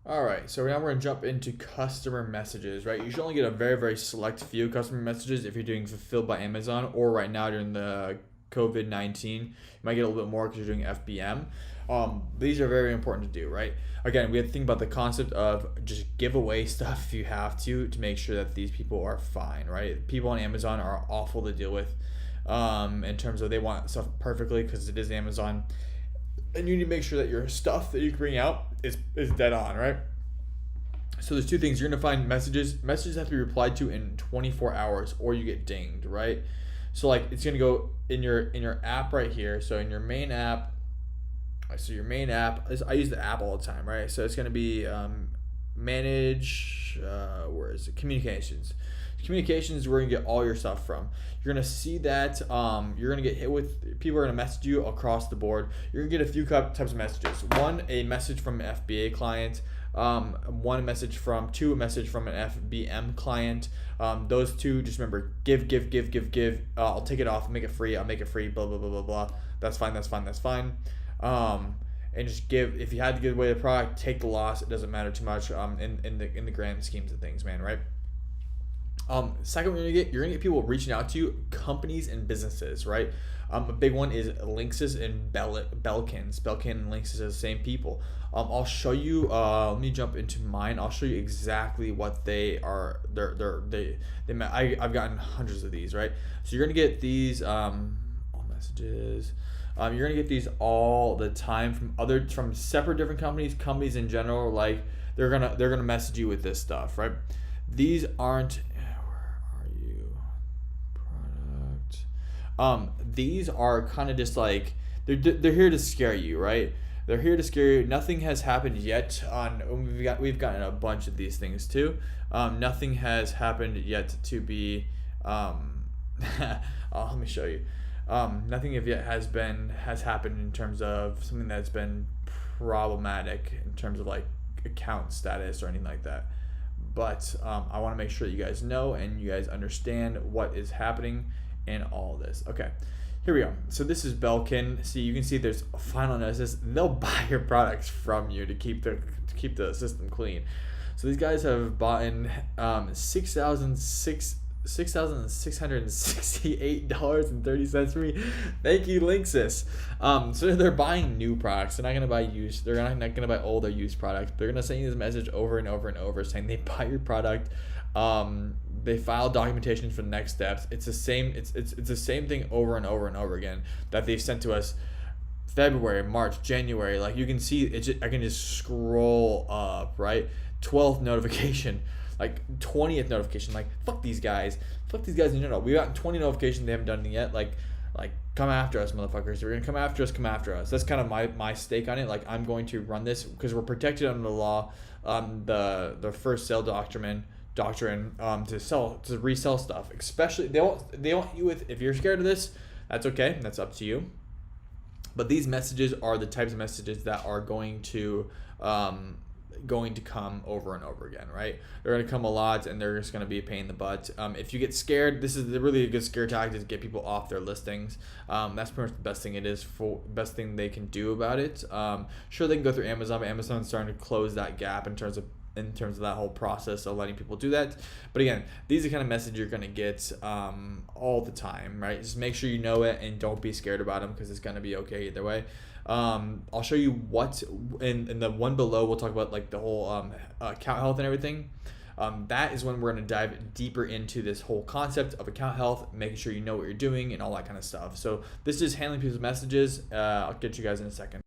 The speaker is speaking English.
All right, so now we're gonna jump into customer messages, right? You should only get a very, very select few customer messages if you're doing fulfilled by Amazon, or right now during the COVID-19, you might get a little bit more because you're doing FBM. These are very important to do, right? Again, we have to think about the concept of just give away stuff if you have to make sure that these people are fine, right? People on Amazon are awful to deal with, in terms of they want stuff perfectly because it is Amazon, and you need to make sure that your stuff that you bring out is dead on, right? So there's two things. You're gonna find messages have to be replied to in 24 hours or you get dinged, right? So like it's gonna go in your app right here. So in your main app, so your main app is, I use the app all the time, right? So it's gonna be manage, where is it, communications is where you get all your stuff from. You're gonna see that, you're gonna get hit with, people are gonna message you across the board. You're gonna get a few types of messages. One, a message from an FBA client. One message from, two, a message from an FBM client. Those two, just remember, give. I'll take it off, make it free. I'll make it free. Blah blah blah blah blah. That's fine. And just give. If you had to give away the product, take the loss. It doesn't matter too much. In the grand schemes of things, man. Right. Second, you're gonna get people reaching out to you, companies and businesses, right? A big one is Linksys and Belkins. Belkin and Linksys are the same people. I'll show you. Let me jump into mine. I'll show you exactly what they are. I've gotten hundreds of these, right? So you're gonna get these all messages. You're gonna get these all the time from separate different companies in general. Like they're gonna message you with this stuff, right? These aren't. These are kind of just like they're here to scare you, right? They're here to scare you. Nothing has happened yet. We've gotten a bunch of these things too. Nothing has happened yet to be. Let me show you. Nothing yet has happened in terms of something that's been problematic in terms of like account status or anything like that. But I want to make sure that you guys know and you guys understand what is happening in all this. Okay, here we go. So this is Belkin. See, you can see there's a final notice. They'll buy your products from you to keep the system clean. So these guys have bought in $6,668.30 from me. Thank you, Linksys. So they're buying new products. They're not gonna buy used. They're not gonna buy old or used products. They're gonna send you this message over and over and over saying they buy your product. They file documentation for the next steps. It's the same. It's the same thing over and over and over again that they've sent to us. February, March, January. Like you can see, I can just scroll up, right? 12th notification, like 20th notification. Like fuck these guys in general. We got 20 notifications. They haven't done it yet. Like come after us, motherfuckers. You're gonna come after us. That's kind of my stake on it. Like I'm going to run this because we're protected under the law. The first sale doctrine to resell stuff, especially they want you with, if you're scared of this, that's okay, that's up to you, but these messages are the types of messages that are going to come over and over again, right? They're going to come a lot and they're just going to be a pain in the butt. If you get scared, this is really a good scare tactic to get people off their listings. That's pretty much the best thing they can do about it. Sure, they can go through Amazon, but Amazon's starting to close that gap in terms of that whole process of letting people do that. But again, these are the kind of message you're going to get all the time, right? Just make sure you know it and don't be scared about them because it's going to be okay either way. I'll show you what in the one below. We'll talk about like the whole account health and everything. That is when we're going to dive deeper into this whole concept of account health, making sure you know what you're doing and all that kind of stuff. So this is handling people's messages. I'll get you guys in a second.